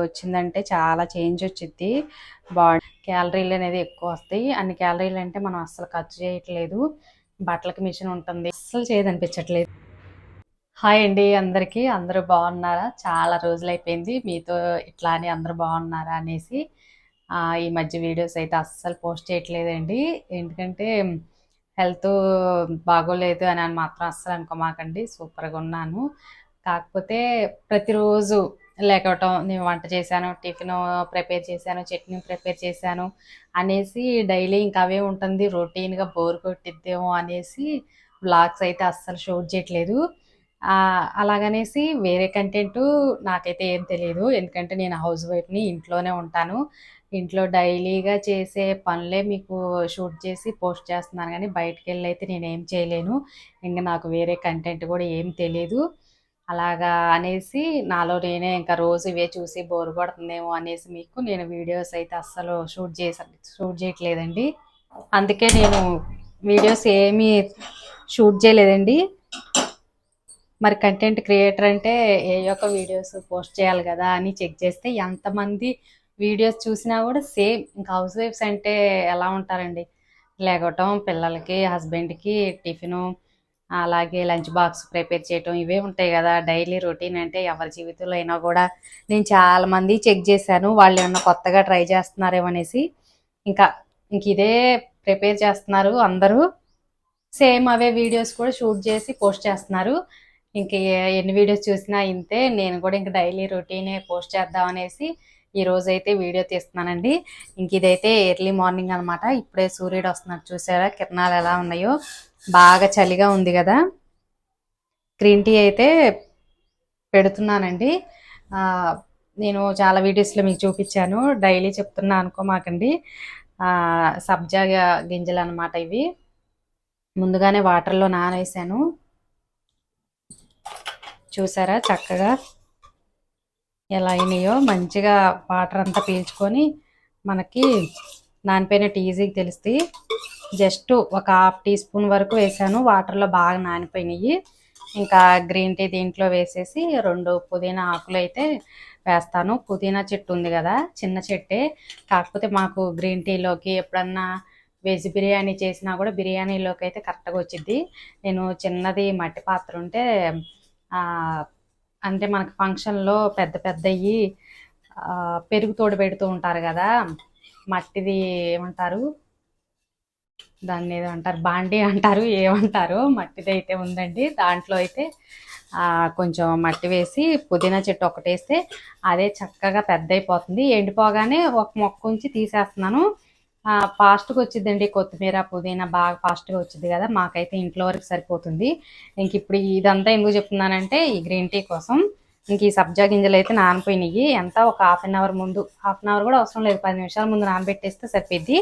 వచ్చిందంటే చాలా చేంజ్ వచ్చింది. బాడీ క్యాలరీలు అనేది ఎక్కువ వస్తాయి. అన్ని క్యాలరీలు అంటే మనం అస్సలు ఖర్చు చేయట్లేదు. బట్టలకి మిషన్ ఉంటుంది, అస్సలు చేయదనిపించట్లేదు. హాయ్ అండి అందరికీ, అందరూ బాగున్నారా? చాలా రోజులు అయిపోయింది మీతో ఇట్లా అని అందరూ బాగున్నారా అనేసి. ఈ మధ్య వీడియోస్ అయితే అస్సలు పోస్ట్ చేయట్లేదండి. ఎందుకంటే హెల్త్ బాగోలేదు అని మాత్రం అస్సలు అనుకోమాకండి, సూపర్గా ఉన్నాను. కాకపోతే ప్రతిరోజు లేకవటం, నేను వంట చేశాను, టిఫిన్ ప్రిపేర్ చేశాను, చట్నీ ప్రిపేర్ చేశాను అనేసి డైలీ ఇంకా అవే ఉంటుంది. రొటీన్గా బోర్ కొట్టిద్దేమో అనేసి వ్లాగ్స్ అయితే అస్సలు షూట్ చేయట్లేదు. అలాగనేసి వేరే కంటెంట్ నాకైతే ఏం తెలియదు. ఎందుకంటే నేను హౌస్ వైఫ్ని, ఇంట్లోనే ఉంటాను. ఇంట్లో డైలీగా చేసే పనులే మీకు షూట్ చేసి పోస్ట్ చేస్తున్నాను, కానీ బయటికి వెళ్ళి అయితే నేనేం చేయలేను. ఇంకా నాకు వేరే కంటెంట్ కూడా ఏం తెలియదు. అలాగా అనేసి నాలో నేనే ఇంకా రోజు ఇవే చూసి బోర్ కొడుతుందేమో అనేసి మీకు నేను వీడియోస్ అయితే అస్సలు షూట్ చేయట్లేదండి. అందుకే నేను వీడియోస్ ఏమీ షూట్ చేయలేదండి. మరి కంటెంట్ క్రియేటర్ అంటే ఏ యొక్క వీడియోస్ పోస్ట్ చేయాలి కదా అని చెక్ చేస్తే ఎంతమంది వీడియోస్ చూసినా కూడా సేమ్ ఇంకా హౌస్ వైఫ్స్ అంటే ఎలా ఉంటారండి, లేగటం, పిల్లలకి హస్బెండ్కి టిఫిను, అలాగే లంచ్ బాక్స్ ప్రిపేర్ చేయటం, ఇవే ఉంటాయి కదా డైలీ రొటీన్. అంటే ఎవరి జీవితంలో అయినా కూడా నేను చాలామంది చెక్ చేశాను, వాళ్ళు ఏమన్నా కొత్తగా ట్రై చేస్తున్నారేమో అనేసి. ఇంక ఇదే ప్రిపేర్ చేస్తున్నారు అందరూ. సేమ్ అవే వీడియోస్ కూడా షూట్ చేసి పోస్ట్ చేస్తున్నారు. ఇంక ఎన్ని వీడియోస్ చూసినా ఇంతే. నేను కూడా ఇంక డైలీ రొటీనే పోస్ట్ చేద్దాం అనేసి ఈరోజైతే వీడియో తీస్తున్నానండి. ఇంక ఇదైతే ఎర్లీ మార్నింగ్ అనమాట. ఇప్పుడే సూర్యుడు వస్తున్నాడు, చూసారా కిరణాలు ఎలా ఉన్నాయో. బాగా చలిగా ఉంది కదా. గ్రీన్ టీ అయితే పెడుతున్నానండి. నేను చాలా వీడియోస్లో మీకు చూపించాను, డైలీ చెప్తున్నా అనుకోమాకండి. సబ్జా గింజలు అనమాట ఇవి. ముందుగానే వాటర్లో నానేసాను, చూసారా చక్కగా ఎలా అయినాయో. మంచిగా వాటర్ అంతా పీల్చుకొని మనకి నానిపోయినట్టు ఈజీగా తెలుస్తాయి. జస్ట్ ఒక హాఫ్ టీ స్పూన్ వరకు వేసాను, వాటర్లో బాగా నానిపోయినాయి. ఇంకా గ్రీన్ టీ దీంట్లో వేసేసి 2 పుదీనా ఆకులు అయితే వేస్తాను. పుదీనా చెట్టు ఉంది కదా, చిన్న చెట్టే. కాకపోతే మాకు గ్రీన్ టీలోకి ఎప్పుడన్నా వెజ్ బిర్యానీ చేసినా కూడా బిర్యానీలోకి అయితే కరెక్ట్గా వచ్చింది. నేను చిన్నది మట్టి పాత్ర ఉంటే, అంటే మనకు ఫంక్షన్లో పెద్ద పెద్దవి పెరుగు తోడు పెడుతూ ఉంటారు కదా, మట్టిది ఏమంటారు దాన్ని, ఏదో అంటారు, బాండీ అంటారు, ఏమంటారు, మట్టిది అయితే ఉందండి. దాంట్లో అయితే కొంచెం మట్టి వేసి పుదీనా చెట్టు ఒకటి వేస్తే అదే చక్కగా పెద్ద అయిపోతుంది. ఎండిపోగానే ఒక మొక్క ఉంచి తీసేస్తున్నాను. ఫాస్ట్గా వచ్చిందండి. కొత్తిమీర పుదీనా బాగా ఫాస్ట్గా వచ్చింది కదా, మాకైతే ఇంట్లో వరకు సరిపోతుంది. ఇంక ఇప్పుడు ఇదంతా ఎందుకు చెప్తున్నానంటే ఈ గ్రీన్ టీ కోసం. ఇంక ఈ సబ్జా గింజలు అయితే నానిపోయినాయి. ఎంత ఒక హాఫ్ అన్ అవర్ ముందు, హాఫ్ అన్ అవర్ కూడా అవసరం లేదు, 10 నిమిషాల ముందు నానబెట్టేస్తే సరిపోద్ది.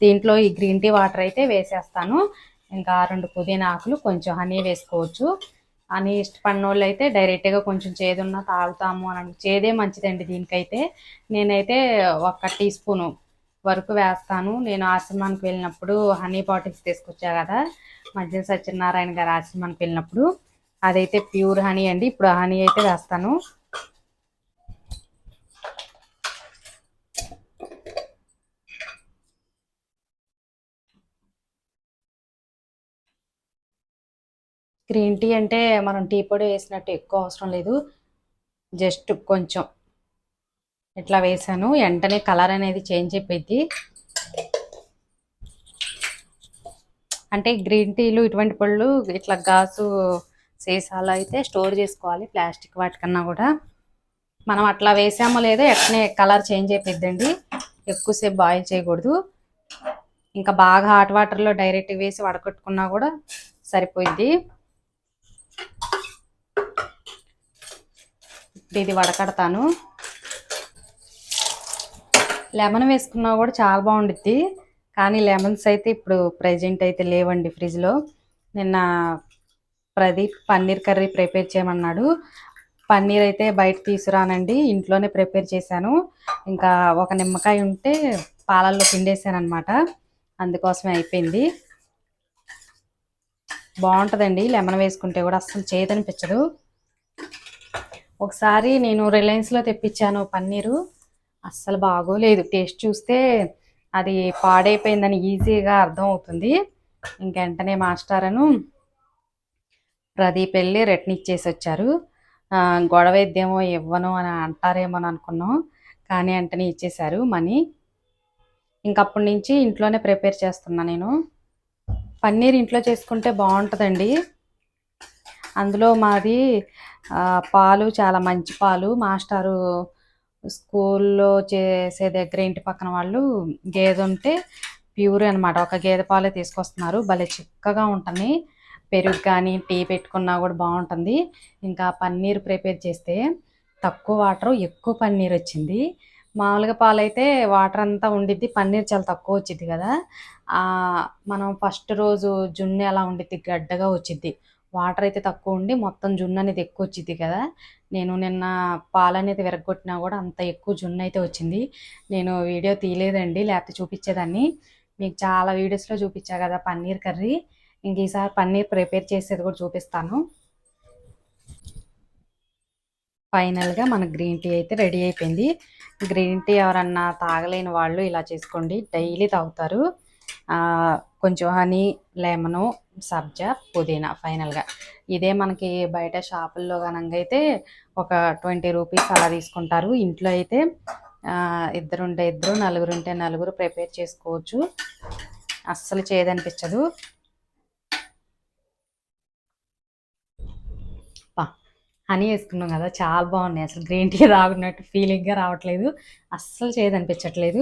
దీంట్లో ఈ గ్రీన్ టీ వాటర్ అయితే వేసేస్తాను. ఇంకా 2 పుదీనా ఆకులు, కొంచెం హనీ వేసుకోవచ్చు. హనీ ఇష్టపడిన వాళ్ళు అయితే డైరెక్ట్గా కొంచెం చేదున్నా తాగుతాము అని, చేదే మంచిదండి దీనికైతే. నేనైతే 1 టీ స్పూను వరకు వేస్తాను. నేను ఆశ్రమానికి వెళ్ళినప్పుడు హనీ బాటిల్స్ తీసుకొచ్చా కదా, మధ్య సత్యనారాయణ గారి ఆశ్రమానికి వెళ్ళినప్పుడు, అదైతే ప్యూర్ హనీ అండి. ఇప్పుడు హనీ అయితే వేస్తాను. గ్రీన్ టీ అంటే మనం టీ పొడి వేసినట్టు ఎక్కువ అవసరం లేదు, జస్ట్ కొంచెం ఇట్లా వేసాను, వెంటనే కలర్ అనేది చేంజ్ అయిపోయింది. అంటే గ్రీన్ టీలు ఇటువంటి పళ్ళు ఇట్లా గాజు సీసాలు అయితే స్టోర్ చేసుకోవాలి, ప్లాస్టిక్ వాటికన్నా కూడా. మనం అట్లా వేసామో లేదో ఎక్కడనే కలర్ చేంజ్ అయిపోద్దండి. ఎక్కువసేపు బాయిల్ చేయకూడదు. ఇంకా బాగా హాట్ వాటర్లో డైరెక్ట్ వేసి వడకట్టుకున్నా కూడా సరిపోద్ది. ఇది వడకడతాను. లెమన్ వేసుకున్నా కూడా చాలా బాగుండిద్ది, కానీ లెమన్స్ అయితే ఇప్పుడు ప్రెజెంట్ అయితే లేవండి ఫ్రిడ్జ్లో. నిన్న ప్రదీప్ పన్నీర్ కర్రీ ప్రిపేర్ చేయమన్నాడు. పన్నీర్ అయితే బయట తీసుకురానండి, ఇంట్లోనే ప్రిపేర్ చేశాను. ఇంకా ఒక నిమ్మకాయ ఉంటే పాలల్లో పిండేసాను అనమాట, అందుకోసమే అయిపోయింది. బాగుంటుందండి లెమన్ వేసుకుంటే కూడా, అస్సలు చేదనిపించదు. ఒకసారి నేను రిలయన్స్లో తెప్పించాను పన్నీరు, అస్సలు బాగోలేదు. టేస్ట్ చూస్తే అది పాడైపోయిందని ఈజీగా అర్థం అవుతుంది. ఇంకెంటనే మాస్టారను ప్రదీప్ వెళ్ళి రిటర్న్ ఇచ్చేసి వచ్చారు. గొడవ ఇద్దేమో ఇవ్వను అని అంటారేమో అని అనుకున్నాం, కానీ వెంటనే ఇచ్చేశారు మనీ. ఇంకప్పటి నుంచి ఇంట్లోనే ప్రిపేర్ చేస్తున్నా నేను. పన్నీర్ ఇంట్లో చేసుకుంటే బాగుంటుందండి. అందులో మాది పాలు చాలా మంచి పాలు. మాస్టారు స్కూల్లో చేసే దగ్గర ఇంటి పక్కన వాళ్ళు గేదె ఉంటే ప్యూర్ అనమాట, ఒక గేదె పాలే తీసుకొస్తున్నారు. భలే చిక్కగా ఉంటుంది. పెరుగు కానీ టీ పెట్టుకున్నా కూడా బాగుంటుంది. ఇంకా పన్నీర్ ప్రిపేర్ చేస్తే తక్కువ వాటర్ ఎక్కువ పన్నీర్ వచ్చింది. మామూలుగా పాలైతే వాటర్ అంతా ఉండిద్ది, పన్నీర్ చాలా తక్కువ వచ్చింది కదా. మనం ఫస్ట్ రోజు జున్ను ఎలా ఉండిద్ది, గడ్డగా వచ్చిద్ది. వాటర్ అయితే తక్కువ ఉండి మొత్తం జున్ను అనేది ఎక్కువ వచ్చింది కదా. నేను నిన్న పాలు అనేది విరగొట్టినా కూడా అంత ఎక్కువ జున్ను అయితే వచ్చింది. నేను వీడియో తీయలేదండి, లేకపోతే చూపించేదాన్ని. మీకు చాలా వీడియోస్లో చూపించా కదా పన్నీర్ కర్రీ. ఇంక ఈసారి పన్నీర్ ప్రిపేర్ చేసేది కూడా చూపిస్తాను. ఫైనల్గా మన గ్రీన్ టీ అయితే రెడీ అయిపోయింది. గ్రీన్ టీ ఎవరన్నా తాగలేని వాళ్ళు ఇలా చేసుకోండి, డైలీ తాగుతారు. కొంచెం హనీ, లెమను, సబ్జా, పుదీనా. ఫైనల్గా ఇదే మనకి బయట షాపుల్లో కనుకైతే ఒక 20 రూపీస్ అలా తీసుకుంటారు. ఇంట్లో అయితే ఇద్దరుంటే ఇద్దరు, నలుగురుంటే నలుగురు ప్రిపేర్ చేసుకోవచ్చు. అస్సలు చేదనిపించదు. హనీ వేసుకున్నాం కదా, చాలా బాగున్నాయి. అసలు గ్రీన్ టీ తాగున్నట్టు ఫీలింగ్గా రావట్లేదు, అస్సలు చేయదనిపించట్లేదు.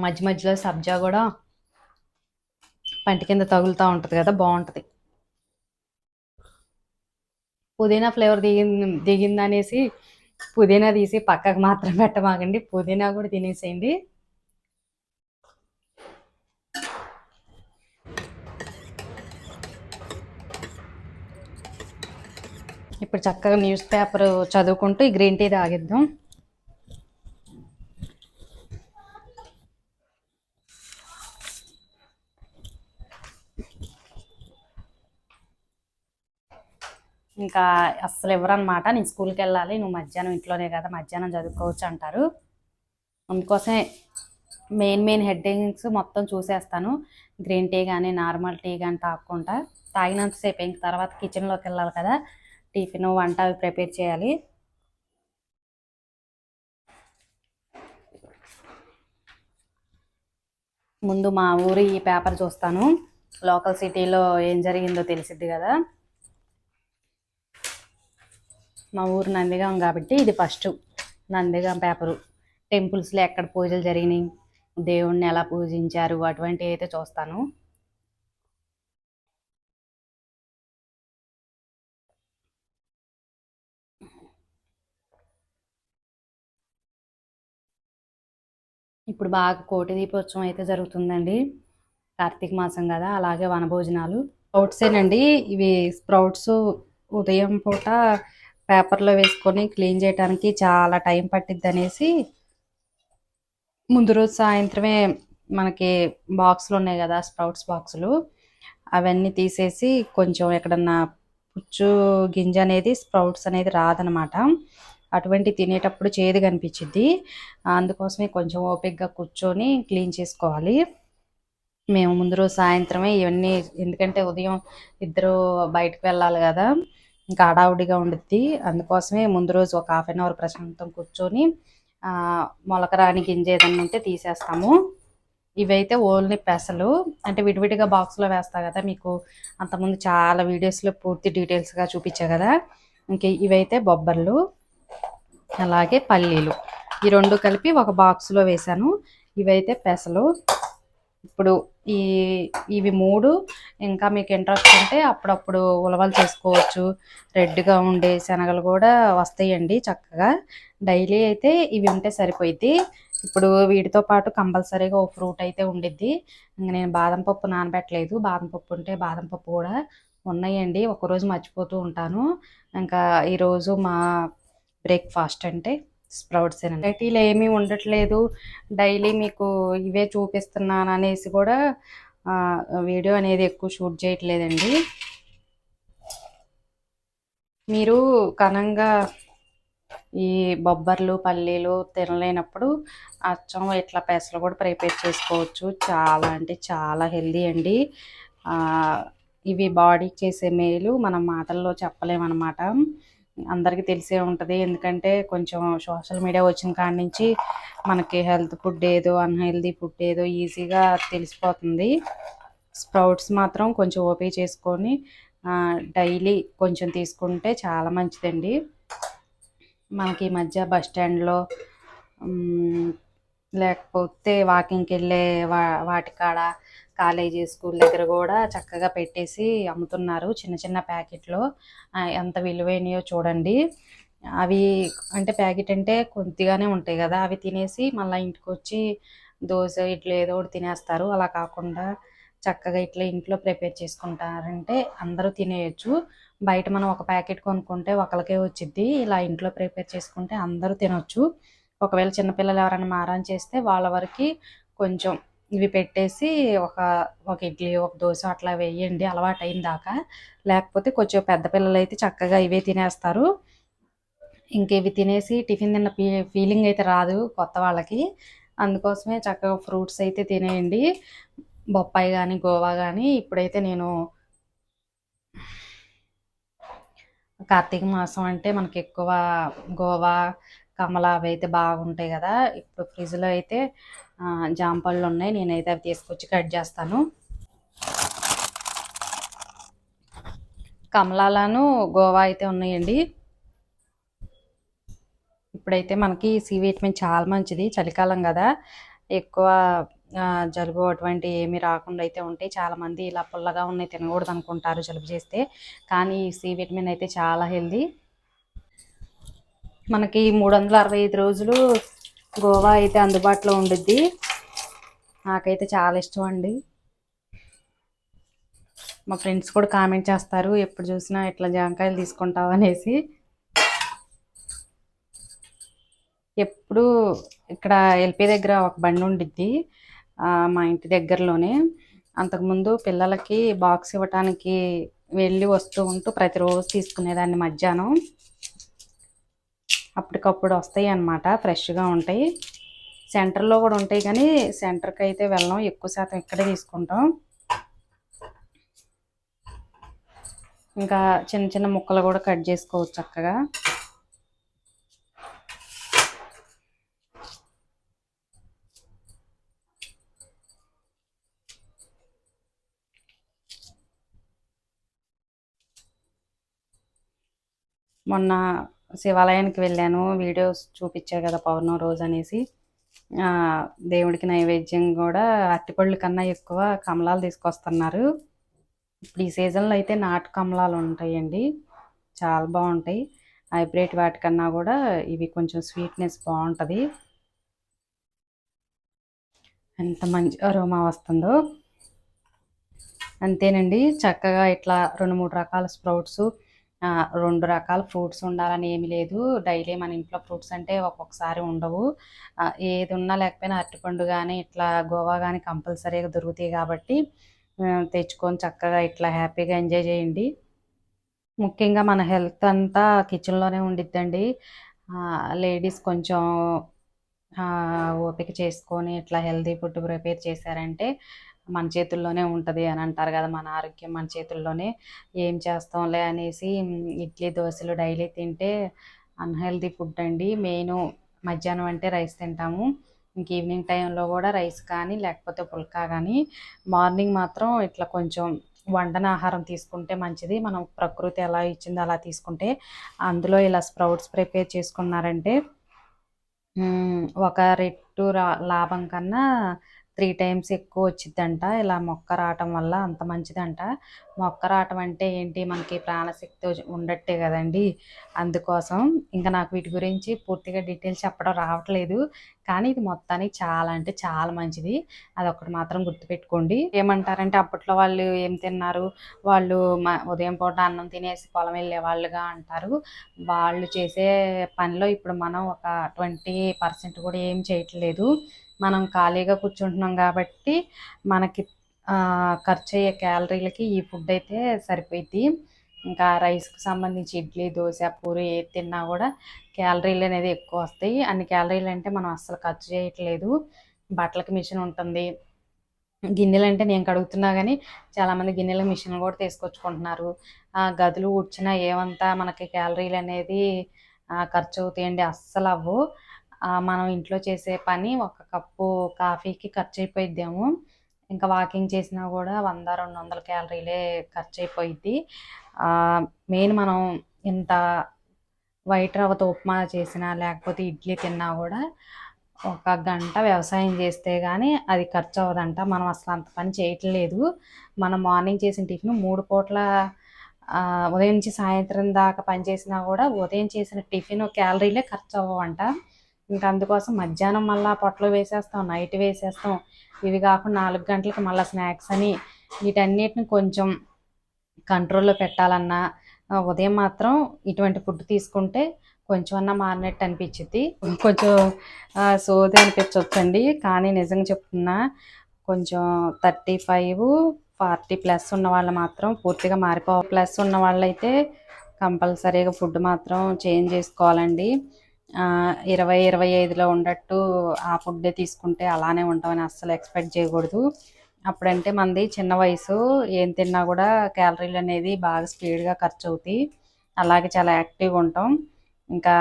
మధ్య మధ్యలో సబ్జా కూడా పంటి కింద తగులుతూ ఉంటుంది కదా, బాగుంటుంది. పుదీనా ఫ్లేవర్ దిగిందనేసి పుదీనా తీసి పక్కకు మాత్రం పెట్టమాకండి, పుదీనా కూడా తినేసేయండి. ఇప్పుడు చక్కగా న్యూస్ పేపర్ చదువుకుంటూ ఈ గ్రీన్ టీ తాగిద్దాం. ఇంకా అస్సలు ఎవరన్నమాట, నేను స్కూల్కి వెళ్ళాలి, నువ్వు మధ్యాహ్నం ఇంట్లోనే కదా, మధ్యాహ్నం చదువుకోవచ్చు అంటారు. అందుకోసమే మెయిన్ హెడ్డింగ్స్ మొత్తం చూసేస్తాను. గ్రీన్ టీ కానీ నార్మల్ టీ కానీ తాగకుండా, తాగినంతసేపు ఇంక తర్వాత కిచెన్లోకి వెళ్ళాలి కదా, టిఫిన్ వంట అవి ప్రిపేర్ చేయాలి. ముందు మా ఊరి ఈ పేపర్ చూస్తాను, లోకల్ సిటీలో ఏం జరిగిందో తెలిసిద్ది కదా. మా ఊరు నందిగాం కాబట్టి ఇది ఫస్ట్ నందిగాం పేపరు. టెంపుల్స్లో ఎక్కడ పూజలు జరిగినాయి, దేవుణ్ణి ఎలా పూజించారు, అటువంటివి అయితే చూస్తాను. ఇప్పుడు బాగా కోటి దీపోత్సవం అయితే జరుగుతుందండి, కార్తీక మాసం కదా, అలాగే వనభోజనాలు. స్ప్రౌట్సేనండి ఇవి. స్ప్రౌట్స్ ఉదయం పూట పేపర్లో వేసుకొని క్లీన్ చేయడానికి చాలా టైం పట్టిద్ది అనేసి ముందు రోజు సాయంత్రమే మనకి బాక్సులు ఉన్నాయి కదా, స్ప్రౌట్స్ బాక్సులు, అవన్నీ తీసేసి కొంచెం ఎక్కడన్నా పుచ్చు గింజ అనేది, స్ప్రౌట్స్ అనేది రాదనమాట. అటువంటి తినేటప్పుడు చేదు కనిపించిద్ది. అందుకోసమే కొంచెం ఓపికగా కూర్చొని క్లీన్ చేసుకోవాలి. మేము ముందు రోజు సాయంత్రమే ఇవన్నీ, ఎందుకంటే ఉదయం ఇద్దరు బయటకు వెళ్ళాలి కదా, ఇంకా హడావుడిగా ఉండిద్ది. అందుకోసమే ముందు రోజు ఒక 1/2 అవర్ ప్రశాంతం కూర్చొని మొలక రాని గింజ ఏదన్నా ఉంటే తీసేస్తాము. ఇవైతే ఓన్లీ పెసలు, అంటే విడివిడిగా బాక్స్లో వేస్తా కదా, మీకు అంతకుముందు చాలా వీడియోస్లో పూర్తి డీటెయిల్స్గా చూపించా కదా. ఇంక ఇవైతే బొబ్బర్లు, అలాగే పల్లీలు, ఈ రెండు కలిపి ఒక బాక్స్లో వేసాను. ఇవైతే పెసలు. ఇప్పుడు ఇవి 3, ఇంకా మీకు ఇంట్రెస్ట్ ఉంటే అప్పుడప్పుడు ఉలవలు చేసుకోవచ్చు. రెడ్గా ఉండే శనగలు కూడా వస్తాయండి చక్కగా. డైలీ అయితే ఇవి ఉంటే సరిపోయిద్ది. ఇప్పుడు వీటితో పాటు కంపల్సరీగా ఒక ఫ్రూట్ అయితే ఉండిద్ది. ఇంక నేను బాదం పప్పు నానబెట్టలేదు, బాదం పప్పు ఉంటే బాదం పప్పు కూడా ఉన్నాయండి, ఒకరోజు మర్చిపోతూ ఉంటాను. ఇంకా ఈరోజు మా బ్రేక్ఫాస్ట్ అంటే స్ప్రౌట్స్. వెరైటీలు ఏమీ ఉండట్లేదు, డైలీ మీకు ఇవే చూపిస్తున్నాను అనేసి కూడా వీడియో అనేది ఎక్కువ షూట్ చేయట్లేదండి. మీరు ఘనంగా ఈ బొబ్బర్లు పల్లీలు తినలేనప్పుడు అచ్చం ఇట్లా పెసలు కూడా ప్రిపేర్ చేసుకోవచ్చు. చాలా అంటే చాలా హెల్దీ అండి. ఇవి బాడీకి చేసే మేలు మనం మాటల్లో చెప్పలేమన్నమాట. అందరికీ తెలిసే ఉంటుంది. ఎందుకంటే కొంచెం సోషల్ మీడియా వచ్చిన కాడి నుంచి మనకి హెల్త్ ఫుడ్ ఏదో అన్హెల్దీ ఫుడ్ ఏదో ఈజీగా తెలిసిపోతుంది. స్ప్రౌట్స్ మాత్రం కొంచెం ఓపిక చేసుకొని డైలీ కొంచెం తీసుకుంటే చాలా మంచిదండి. మనకి ఈ మధ్య బస్ స్టాండ్లో లేకపోతే వాకింగ్కి వెళ్ళే వాటికాడ కాలేజీ స్కూల్ దగ్గర కూడా చక్కగా పెట్టేసి అమ్ముతున్నారు చిన్న చిన్న ప్యాకెట్లో. ఎంత విలువైనయో చూడండి. అవి అంటే ప్యాకెట్ అంటే కొద్దిగానే ఉంటాయి కదా, అవి తినేసి మళ్ళీ ఇంటికి వచ్చి దోశ ఇడ్లీ ఏదో ఒకటి తినేస్తారు. అలా కాకుండా చక్కగా ఇట్లా ఇంట్లో ప్రిపేర్ చేసుకుంటారంటే అందరూ తినేయచ్చు. బయట మనం ఒక ప్యాకెట్ కొనుక్కుంటే ఒకరికే వచ్చిద్ది. ఇలా ఇంట్లో ప్రిపేర్ చేసుకుంటే అందరూ తినొచ్చు. ఒకవేళ చిన్నపిల్లలు ఎవరైనా మారం చేస్తే వాళ్ళ వరకు కొంచెం ఇవి పెట్టేసి ఒక ఒక ఇడ్లీ ఒక దోశ అట్లా వేయండి అలవాటు అయిన దాకా. లేకపోతే కొంచెం పెద్ద పిల్లలు అయితే చక్కగా ఇవే తినేస్తారు. ఇంక ఇవి తినేసి టిఫిన్ తిన్న ఫీలింగ్ అయితే రాదు కొత్త వాళ్ళకి. అందుకోసమే చక్కగా ఫ్రూట్స్ అయితే తినేయండి. బొప్పాయి కానీ గోవా కానీ. ఇప్పుడైతే నేను కార్తీక మాసం అంటే మనకి ఎక్కువ గోవా కమల అవి అయితే బాగుంటాయి కదా. ఇప్పుడు ఫ్రిడ్జ్లో అయితే జాంపళ్ళు ఉన్నాయి. నేనైతే అవి తీసుకొచ్చి కట్ చేస్తాను. కమలాలను గోవా అయితే ఉన్నాయండి. ఇప్పుడైతే మనకి సి విటమిన్ చాలా మంచిది. చలికాలం కదా, ఎక్కువ జలుబు అటువంటి ఏమి రాకుండా అయితే ఉంటాయి. చాలామంది ఇలా పుల్లగా ఉన్నాయి తినకూడదు అనుకుంటారు జలుబు చేస్తే, కానీ సి విటమిన్ అయితే చాలా హెల్దీ. మనకి 365 రోజులు గోవా అయితే అందుబాటులో ఉండిద్ది. నాకైతే చాలా ఇష్టం అండి. మా ఫ్రెండ్స్ కూడా కామెంట్ చేస్తారు ఎప్పుడు చూసినా ఇట్లా జాంకాయలు తీసుకుంటావు అనేసి. ఎప్పుడు ఇక్కడ ఎల్పి దగ్గర ఒక బండి ఉండిద్ది మా ఇంటి దగ్గరలోనే. అంతకుముందు పిల్లలకి బాక్స్ ఇవ్వటానికి వెళ్ళి వస్తూ ఉంటూ ప్రతిరోజు తీసుకునేదాన్ని మధ్యాహ్నం. అప్పటికప్పుడు వస్తాయి అన్నమాట, ఫ్రెష్గా ఉంటాయి. సెంటర్లో కూడా ఉంటాయి కానీ సెంటర్కి అయితే వెళ్ళాం, ఎక్కువ శాతం ఇక్కడే తీసుకుంటాం. ఇంకా చిన్న చిన్న ముక్కలు కూడా కట్ చేసుకోవచ్చు చక్కగా. మొన్న శివాలయానికి వెళ్ళాను, వీడియోస్ చూపించారు కదా పౌర్ణమి రోజు అనేసి. దేవుడికి నైవేద్యం కూడా అరటిపళ్ళు కన్నా ఎక్కువ కమలాలు తీసుకొస్తున్నారు. ఇప్పుడు ఈ సీజన్లో అయితే నాటు కమలాలు ఉంటాయండి, చాలా బాగుంటాయి. హైబ్రిడ్ వాటికన్నా కూడా ఇవి కొంచెం స్వీట్నెస్ బాగుంటుంది. ఎంత మంచి అరోమా వస్తుందో. అంతేనండి, చక్కగా ఇట్లా 2-3 రకాల స్ప్రౌట్స్, 2 రకాల ఫ్రూట్స్ ఉండాలని ఏమి లేదు. డైలీ మన ఇంట్లో ఫ్రూట్స్ అంటే ఒక్కొక్కసారి ఉండవు. ఏది ఉన్నా లేకపోయినా అరటిపండు కానీ ఇట్లా గోవా కానీ కంపల్సరీగా దొరుకుతాయి కాబట్టి తెచ్చుకొని చక్కగా ఇట్లా హ్యాపీగా ఎంజాయ్ చేయండి. ముఖ్యంగా మన హెల్త్ అంతా కిచెన్లోనే ఉండిద్దండి. లేడీస్ కొంచెం ఓపిక చేసుకొని ఇట్లా హెల్తీ ఫుడ్ ప్రిపేర్ చేశారంటే మన చేతుల్లోనే ఉంటుంది అని అంటారు కదా. మన ఆరోగ్యం మన చేతుల్లోనే. ఏం చేస్తాంలే అనేసి ఇడ్లీ దోశలు డైలీ తింటే అన్హెల్దీ ఫుడ్ అండి. మెయిన్ మధ్యాహ్నం అంటే రైస్ తింటాము, ఇంక ఈవినింగ్ టైంలో కూడా రైస్ కానీ లేకపోతే పుల్కా కానీ. మార్నింగ్ మాత్రం ఇట్లా కొంచెం వండన ఆహారం తీసుకుంటే మంచిది. మనం ప్రకృతి ఎలా ఇచ్చిందో అలా తీసుకుంటే. అందులో ఇలా స్ప్రౌట్స్ ప్రిపేర్ చేసుకున్నారంటే ఒక రెట్టు లాభం కన్నా 3 టైమ్స్ ఎక్కువ వచ్చిద్దంట. ఇలా మొక్క రావటం వల్ల అంత మంచిదంట. మొక్క రావటం అంటే ఏంటి, మనకి ప్రాణశక్తి ఉండట్టే కదండి. అందుకోసం ఇంకా నాకు వీటి గురించి పూర్తిగా డీటెయిల్స్ చెప్పడం రావట్లేదు, కానీ ఇది మొత్తానికి చాలా అంటే చాలా మంచిది. అదొకటి మాత్రం గుర్తుపెట్టుకోండి. ఏమంటారంటే అప్పట్లో వాళ్ళు ఏం తిన్నారు, వాళ్ళు ఉదయం పూట అన్నం తినేసి పొలం వెళ్ళే వాళ్ళుగా అంటారు. వాళ్ళు చేసే పనిలో ఇప్పుడు మనం ఒక 20% కూడా ఏం చేయట్లేదు. మనం ఖాళీగా కూర్చుంటున్నాం కాబట్టి మనకి ఖర్చు అయ్యే క్యాలరీలకి ఈ ఫుడ్ అయితే సరిపోయిద్ది. ఇంకా రైస్కి సంబంధించి ఇడ్లీ, దోశ, పూరి ఏది తిన్నా కూడా క్యాలరీలు అనేది ఎక్కువ వస్తాయి. అన్ని క్యాలరీలు అంటే మనం అస్సలు ఖర్చు చేయట్లేదు. బట్టలకి మిషన్ ఉంటుంది. గిన్నెలు అంటే నేను కడుగుతున్నా కానీ చాలామంది గిన్నెల మిషన్ కూడా తీసుకొచ్చుకుంటున్నారు. గదులు ఊడ్చినా ఏమంతా మనకి క్యాలరీలు అనేది ఖర్చు అవుతాయండి, అస్సలు అవ్వు. మనం ఇంట్లో చేసే పని ఒక కప్పు కాఫీకి ఖర్చు అయిపోయిద్దేమో, ఇంకా వాకింగ్ చేసినా కూడా 100-200 క్యాలరీలే ఖర్చు అయిపోయిద్ది. మెయిన్ మనం ఇంత వైట్ రవ్వతో ఉప్మా చేసినా లేకపోతే ఇడ్లీ తిన్నా కూడా ఒక గంట వ్యవసాయం చేస్తే కానీ అది ఖర్చు అవ్వదంట. మనం అసలు అంత పని చేయట్లేదు. మనం మార్నింగ్ చేసిన టిఫిన్ 3 పూట్ల ఉదయం నుంచి సాయంత్రం దాకా పని చేసినా కూడా ఉదయం చేసిన టిఫిన్ క్యాలరీలే ఖర్చు అవ్వవంట. ఇంకా అందుకోసం మధ్యాహ్నం మళ్ళీ పొట్టలో వేసేస్తాం, నైట్ వేసేస్తాం. ఇవి కాకుండా 4 గంటలకి మళ్ళీ స్నాక్స్ అని వీటన్నిటిని కొంచెం కంట్రోల్లో పెట్టాలన్నా ఉదయం మాత్రం ఇటువంటి ఫుడ్ తీసుకుంటే కొంచెం అన్నా మారినట్టు అనిపించింది. కొంచెం సోది అనిపించవచ్చండి, కానీ నిజంగా చెప్తున్నా, కొంచెం 35-40+ ఉన్న వాళ్ళు మాత్రం పూర్తిగా మారిపోవాలి. ప్లస్ ఉన్న వాళ్ళైతే కంపల్సరీగా ఫుడ్ మాత్రం చేంజ్ చేసుకోవాలండి. 20-25లో ఉన్నట్టు ఆ ఫుడ్డే తీసుకుంటే అలానే ఉంటామని అస్సలు ఎక్స్పెక్ట్ చేయకూడదు. అప్పుడంటే మనది చిన్న వయసు, ఏం తిన్నా కూడా క్యాలరీలు అనేది బాగా స్పీడ్గా ఖర్చు అవుతాయి. అలాగే చాలా యాక్టివ్గా ఉంటాం. ఇంకా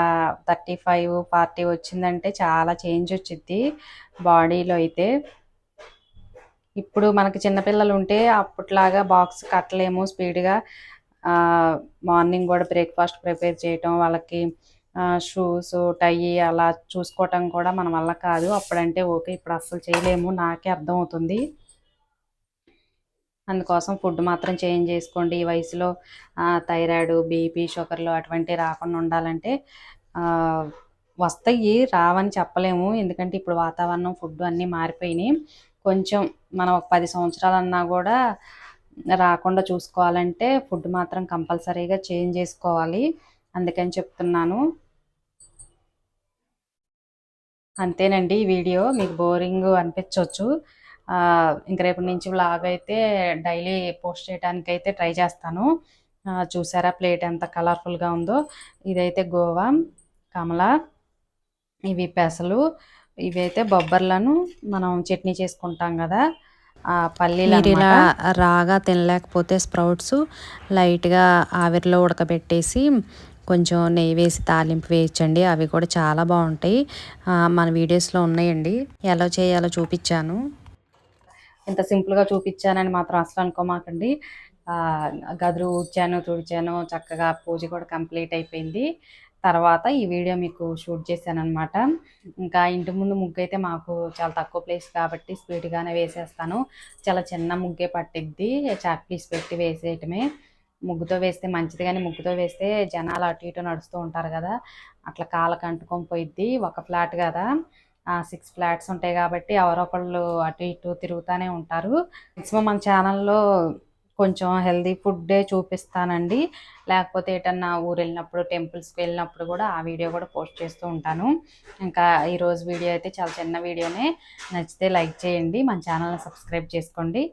35-40 వచ్చిందంటే చాలా చేంజ్ వచ్చిద్ది బాడీలో అయితే. ఇప్పుడు మనకి చిన్నపిల్లలు ఉంటే అప్పట్లాగా బాక్స్ కట్టలేము స్పీడ్గా. మార్నింగ్ కూడా బ్రేక్ఫాస్ట్ ప్రిపేర్ చేయటం, వాళ్ళకి షూస్, టై అలా చూసుకోవటం కూడా మన వల్ల కాదు. అప్పుడంటే ఓకే, ఇప్పుడు అస్సలు చేయలేము, నాకే అర్థమవుతుంది. అందుకోసం ఫుడ్ మాత్రం చేంజ్ చేసుకోండి. ఈ వయసులో థైరాయిడ్, బీపీ, షుగర్లు అటువంటివి రాకుండా ఉండాలంటే వస్తాయి, రావని చెప్పలేము. ఎందుకంటే ఇప్పుడు వాతావరణం, ఫుడ్ అన్నీ మారిపోయినాయి. కొంచెం మనం ఒక 10 సంవత్సరాలన్నా కూడా రాకుండా చూసుకోవాలంటే ఫుడ్ మాత్రం కంపల్సరీగా చేంజ్ చేసుకోవాలి. అందుకని చెప్తున్నాను. అంతేనండి ఈ వీడియో. మీకు బోరింగ్ అనిపించవచ్చు. ఇంక రేపటి నుంచి వ్లాగ్ అయితే డైలీ పోస్ట్ చేయడానికి అయితే ట్రై చేస్తాను. చూసారా ప్లేట్ ఎంత కలర్ఫుల్గా ఉందో. ఇదైతే గోవా, కమల, ఇవి పెసలు, ఇవైతే బొబ్బర్లను మనం చట్నీ చేసుకుంటాం కదా, పల్లీలు. మీరు ఇలా రాగా తినలేకపోతే స్ప్రౌట్స్ లైట్గా ఆవిరిలో ఉడకబెట్టేసి కొంచెం నెయ్యి వేసి తాలింపు వేయించండి, అవి కూడా చాలా బాగుంటాయి. మన వీడియోస్లో ఉన్నాయండి, ఎలా చేయాలో చూపించాను. ఇంత సింపుల్గా చూపించానని మాత్రం అసలు అనుకోమాకండి. గదులు ఊడ్చాను, తుడిచాను, చక్కగా పూజ కూడా కంప్లీట్ అయిపోయింది. తర్వాత ఈ వీడియో మీకు షూట్ చేశాను అనమాట. ఇంకా ఇంటి ముందు ముగ్గు అయితే మాకు చాలా తక్కువ ప్లేస్ కాబట్టి స్పీడ్గానే వేసేస్తాను. చాలా చిన్న ముగ్గే పట్టిద్ది, చాక్ పీస్ పెట్టి వేసేయటమే. ముగ్గుతో వేస్తే మంచిది, కానీ ముగ్గుతో వేస్తే జనాలు అటు ఇటు నడుస్తూ ఉంటారు కదా, అట్లా కాళ్ళకు అంటుకొని పోయిద్ది. ఒక ఫ్లాట్ కదా, 6 ఫ్లాట్స్ ఉంటాయి కాబట్టి ఎవరొకళ్ళు అటు ఇటు తిరుగుతూనే ఉంటారు. మ్యాక్సిమం మన ఛానల్లో కొంచెం హెల్దీ ఫుడ్డే చూపిస్తానండి. లేకపోతే ఏటన్నా ఊరు వెళ్ళినప్పుడు, టెంపుల్స్కి వెళ్ళినప్పుడు కూడా ఆ వీడియో కూడా పోస్ట్ చేస్తూ ఉంటాను. ఇంకా ఈరోజు వీడియో అయితే చాలా చిన్న వీడియోనే. నచ్చితే లైక్ చేయండి, మన ఛానల్ని సబ్స్క్రైబ్ చేసుకోండి.